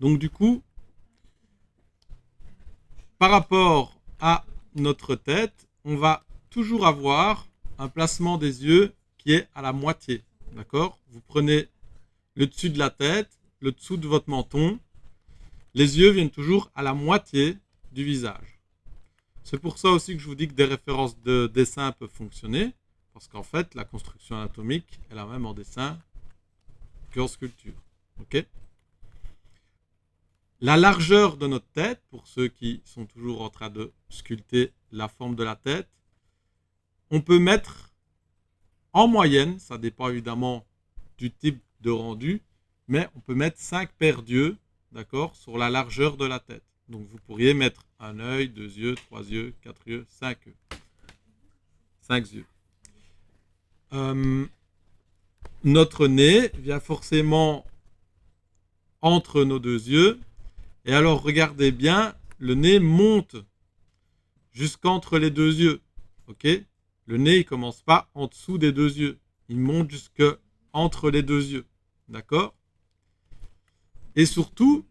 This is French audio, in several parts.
Donc du coup, par rapport à notre tête, on va toujours avoir un placement des yeux qui est à la moitié. D'accord? Vous prenez le dessus de la tête, le dessous de votre menton. Les yeux viennent toujours à la moitié du visage. C'est pour ça aussi que je vous dis que des références de dessin peuvent fonctionner, parce qu'en fait, la construction anatomique est la même en dessin qu'en sculpture. Ok? La largeur de notre tête, pour ceux qui sont toujours en train de sculpter la forme de la tête, on peut mettre en moyenne, ça dépend évidemment du type de rendu, mais on peut mettre 5 paires d'yeux, d'accord, sur la largeur de la tête. Donc vous pourriez mettre un œil, 2 yeux, 3 yeux, 4 yeux, 5 yeux. 5 yeux. Euh, Notre nez vient forcément entre nos 2 yeux. Et alors regardez bien, le nez monte jusqu'entre les 2 yeux. Ok? Le nez, il commence pas en dessous des 2 yeux. Il monte jusque entre les 2 yeux. D'accord? Et surtout,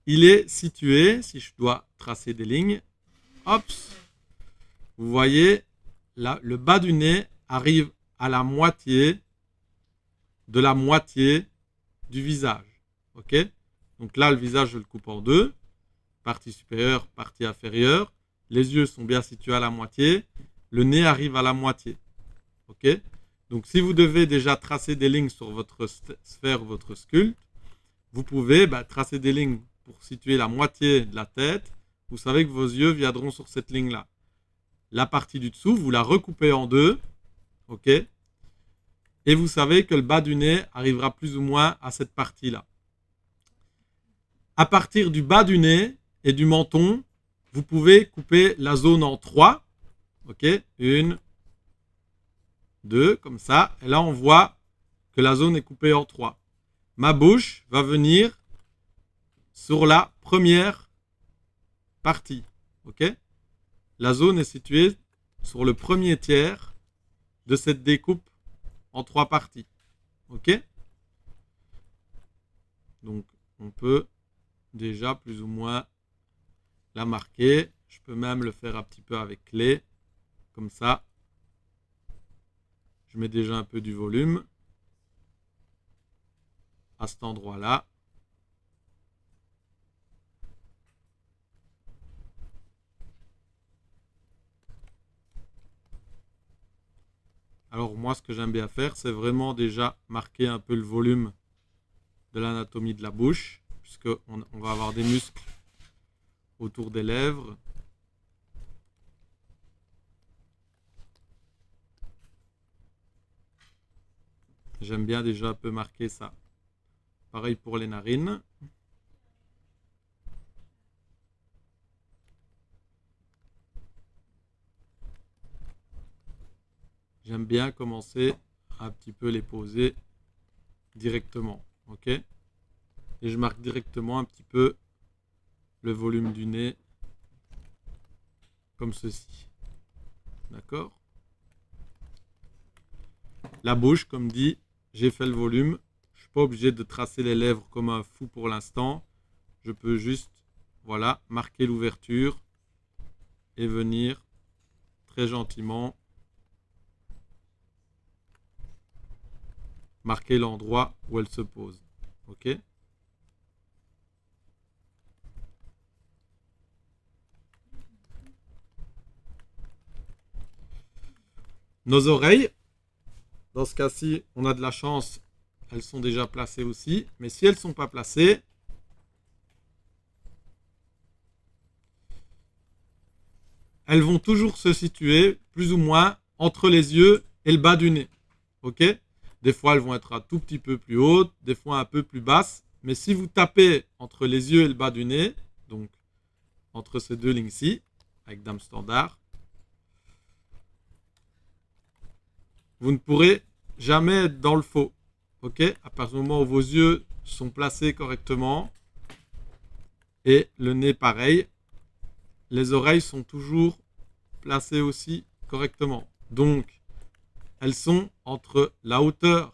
il est situé, si je dois tracer des lignes, hop, vous voyez, là, le bas du nez arrive à la moitié de la moitié du visage. Ok? Donc là, le visage, je le coupe en deux, partie supérieure, partie inférieure. Les yeux sont bien situés à la moitié. Le nez arrive à la moitié. Ok? Donc si vous devez déjà tracer des lignes sur votre sphère, votre sculpte, vous pouvez tracer des lignes pour situer la moitié de la tête. Vous savez que vos yeux viendront sur cette ligne-là. La partie du dessous, vous la recoupez en deux. Ok? Et vous savez que le bas du nez arrivera plus ou moins à cette partie-là. À partir du bas du nez et du menton, vous pouvez couper la zone en 3. Ok? 1, 2, comme ça. Et là, on voit que la zone est coupée en 3. Ma bouche va venir sur la première partie. Ok? La zone est située sur le premier tiers de cette découpe en 3 parties. Ok? Donc, on peut déjà plus ou moins la marquer. Je peux même le faire un petit peu avec clé. Comme ça, je mets déjà un peu du volume à cet endroit-là. Alors moi, ce que j'aime bien faire, c'est vraiment déjà marquer un peu le volume de l'anatomie de la bouche, puisqu'on va avoir des muscles autour des lèvres. J'aime bien déjà un peu marquer ça. Pareil pour les narines. J'aime bien commencer à un petit peu les poser directement. Ok? Et je marque directement un petit peu le volume du nez, comme ceci. D'accord? La bouche, comme dit, j'ai fait le volume. Je ne suis pas obligé de tracer les lèvres comme un fou pour l'instant. Je peux juste, voilà, marquer l'ouverture et venir très gentiment marquer l'endroit où elle se pose. Ok? Nos oreilles, dans ce cas-ci, on a de la chance, elles sont déjà placées aussi. Mais si elles ne sont pas placées, elles vont toujours se situer plus ou moins entre les yeux et le bas du nez. Ok? Des fois, elles vont être un tout petit peu plus hautes, des fois un peu plus basses. Mais si vous tapez entre les yeux et le bas du nez, donc entre ces deux lignes-ci, avec dame standard, vous ne pourrez jamais être dans le faux. Ok? À partir du moment où vos yeux sont placés correctement et le nez pareil, les oreilles sont toujours placées aussi correctement. Donc, elles sont entre la hauteur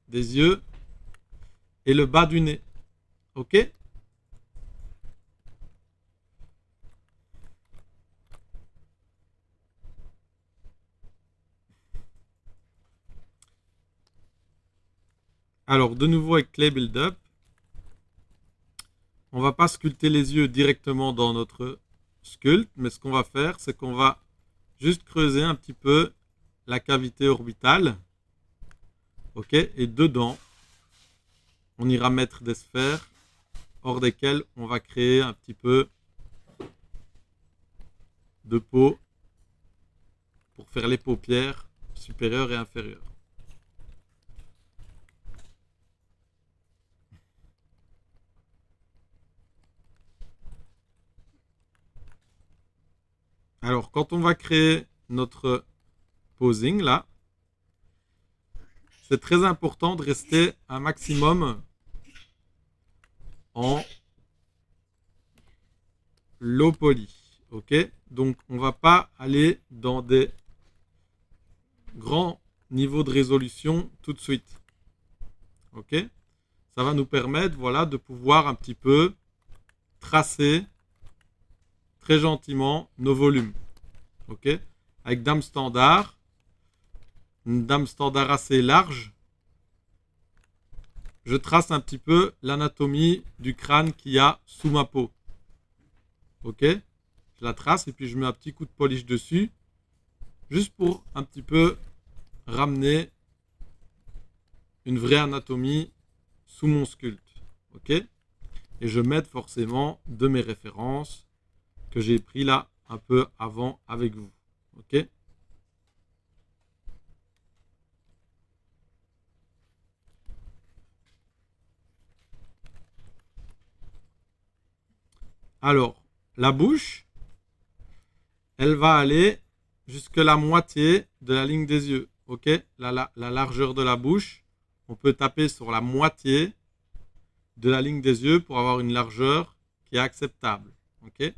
des yeux et le bas du nez. Ok? Alors, de nouveau avec Clay Build-Up, on ne va pas sculpter les yeux directement dans notre sculpte, mais ce qu'on va faire, c'est qu'on va juste creuser un petit peu la cavité orbitale. Ok, et dedans, on ira mettre des sphères hors desquelles on va créer un petit peu de peau pour faire les paupières supérieures et inférieures. Alors, quand on va créer notre posing là, c'est très important de rester un maximum en low poly. Ok, donc on va pas aller dans des grands niveaux de résolution tout de suite. Ok, ça va nous permettre, voilà, de pouvoir un petit peu tracer très gentiment nos volumes. Ok, avec dame standard, une dame standard assez large, je trace un petit peu l'anatomie du crâne qu'il y a sous ma peau. Ok, je la trace et puis je mets un petit coup de polish dessus, juste pour un petit peu ramener une vraie anatomie sous mon sculpte. Ok, et je mets forcément de mes références que j'ai pris là un peu avant avec vous. Ok, alors la bouche, elle va aller jusque la moitié de la ligne des yeux. Ok, la largeur de la bouche, on peut taper sur la moitié de la ligne des yeux pour avoir une largeur qui est acceptable. Ok,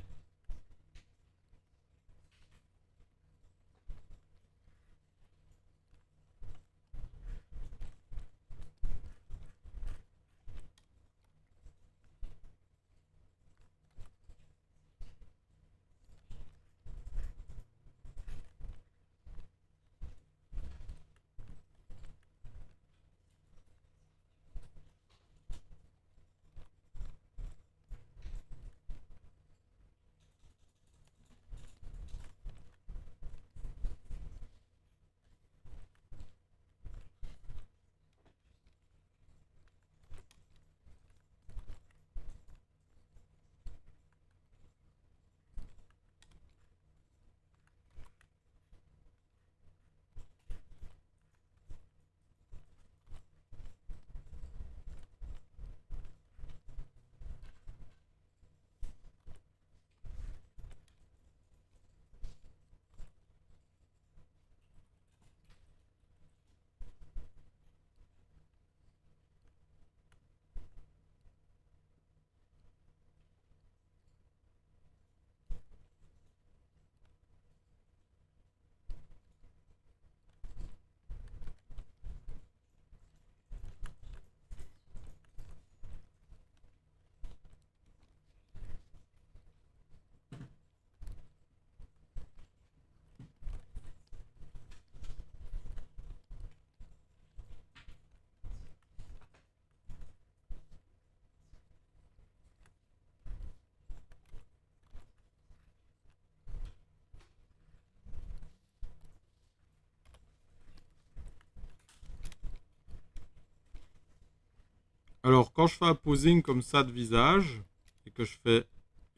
alors quand je fais un posing comme ça de visage et que je fais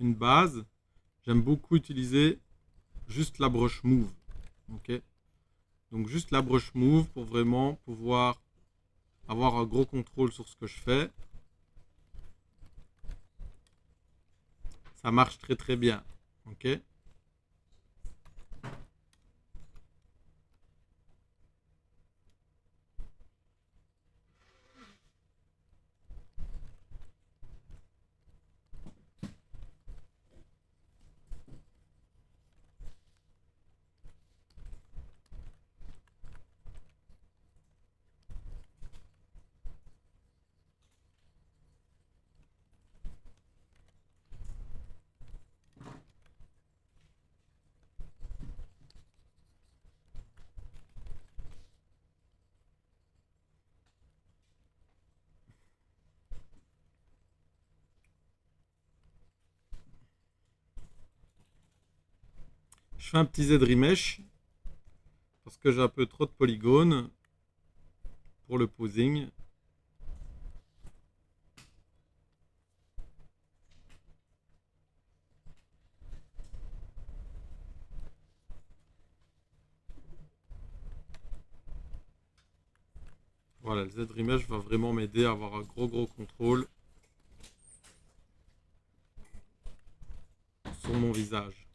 une base, j'aime beaucoup utiliser juste la brush move. Ok, donc juste la brush move pour vraiment pouvoir avoir un gros contrôle sur ce que je fais. Ça marche très très bien. Ok, fais un petit Z-remesh parce que j'ai un peu trop de polygones pour le posing. Voilà, le Z-remesh va vraiment m'aider à avoir un gros contrôle sur mon visage.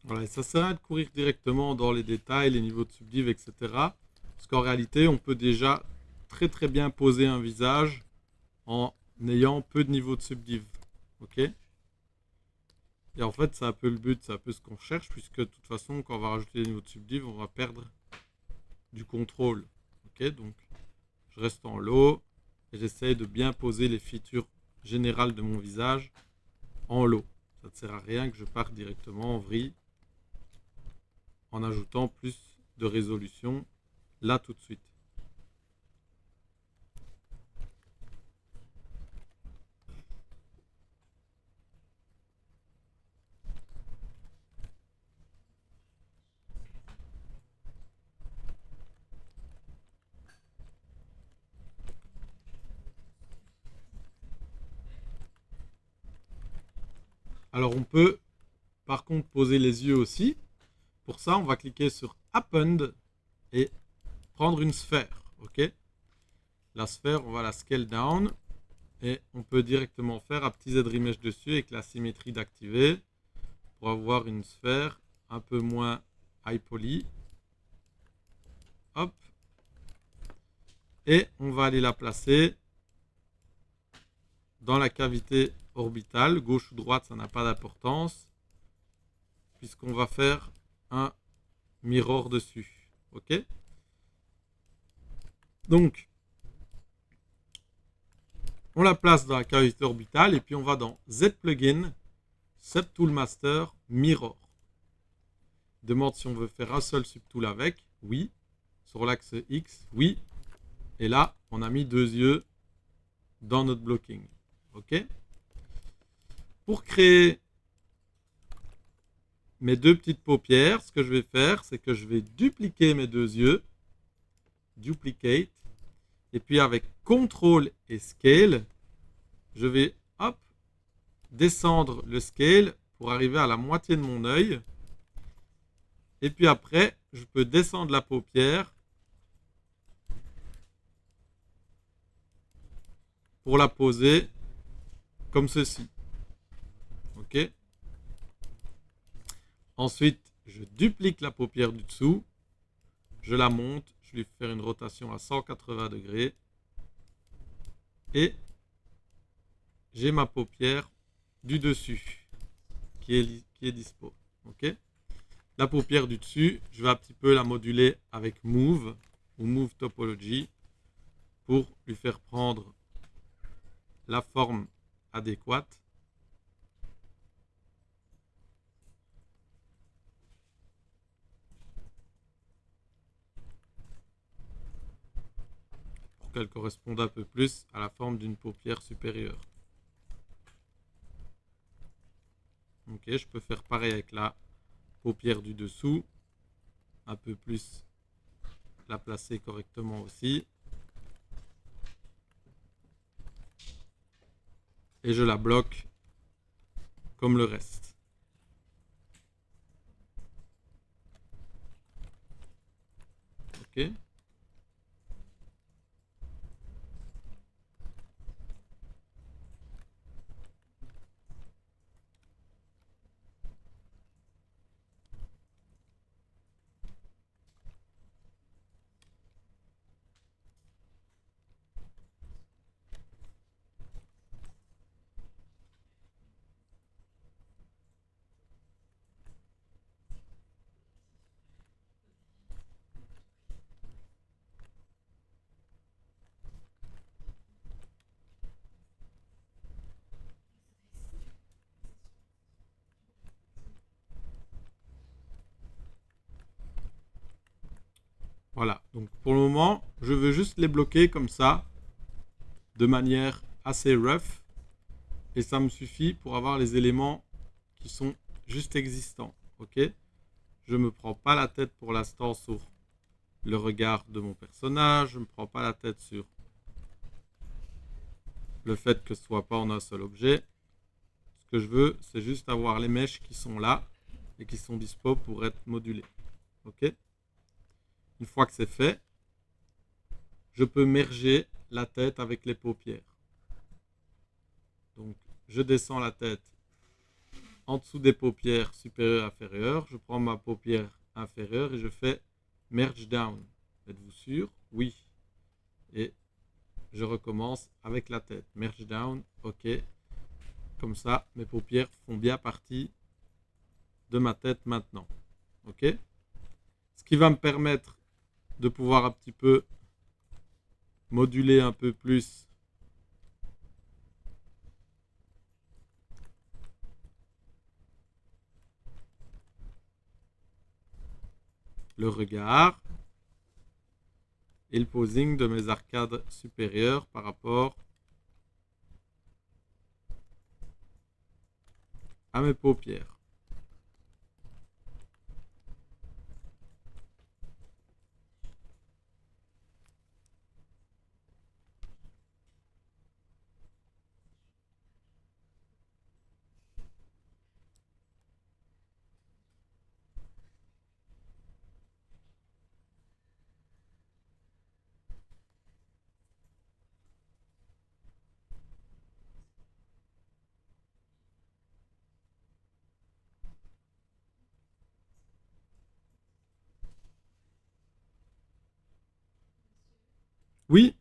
Voilà, et ça sert à rien de courir directement dans les détails, les niveaux de subdiv, etc. Parce qu'en réalité, on peut déjà très bien poser un visage en ayant peu de niveaux de subdiv. Ok? Et en fait, c'est un peu le but, c'est un peu ce qu'on cherche, puisque de toute façon, quand on va rajouter des niveaux de subdiv, on va perdre du contrôle. Ok? Donc, je reste en low et j'essaye de bien poser les features générales de mon visage en low. Ça ne sert à rien que je parte directement en vrille en ajoutant plus de résolution là tout de suite. Alors on peut par contre poser les yeux aussi. Pour ça, on va cliquer sur Append et prendre une sphère. Ok? La sphère, on va la scale down et on peut directement faire un petit Z-remesh dessus avec la symétrie d'activer pour avoir une sphère un peu moins high poly. Hop. Et on va aller la placer dans la cavité orbitale. Gauche ou droite, ça n'a pas d'importance, puisqu'on va faire un mirror dessus. Ok? Donc, on la place dans la cavité orbitale et puis on va dans Z-Plugin, Subtool Master, Mirror. Demande si on veut faire un seul subtool avec. Oui. Sur l'axe X, oui. Et là, on a mis deux yeux dans notre blocking. Ok? Pour créer mes deux petites paupières, ce que je vais faire, c'est que je vais dupliquer mes deux yeux. Duplicate. Et puis avec CTRL et Scale, je vais hop, descendre le scale pour arriver à la moitié de mon œil. Et puis après, je peux descendre la paupière pour la poser comme ceci. OK? Ensuite, je duplique la paupière du dessous, je la monte, je lui fais une rotation à 180 degrés et j'ai ma paupière du dessus qui est dispo. OK? La paupière du dessus, je vais un petit peu la moduler avec Move ou Move Topology pour lui faire prendre la forme adéquate. Pour qu'elle corresponde un peu plus à la forme d'une paupière supérieure. Ok, je peux faire pareil avec la paupière du dessous, un peu plus la placer correctement aussi. Et je la bloque comme le reste. Ok. Voilà, donc pour le moment, je veux juste les bloquer comme ça, de manière assez rough, et ça me suffit pour avoir les éléments qui sont juste existants. Ok. Je ne me prends pas la tête pour l'instant sur le regard de mon personnage, je ne me prends pas la tête sur le fait que ce ne soit pas en un seul objet. Ce que je veux, c'est juste avoir les mèches qui sont là et qui sont dispo pour être modulées. Ok. Une fois que c'est fait, je peux merger la tête avec les paupières. Donc, je descends la tête en dessous des paupières supérieures et inférieures. Je prends ma paupière inférieure et je fais merge down. Êtes-vous sûr? Oui. Et je recommence avec la tête. Merge down, ok. Comme ça, mes paupières font bien partie de ma tête maintenant. Ok. Ce qui va me permettre de pouvoir un petit peu moduler un peu plus le regard et le posing de mes arcades supérieures par rapport à mes paupières. Oui,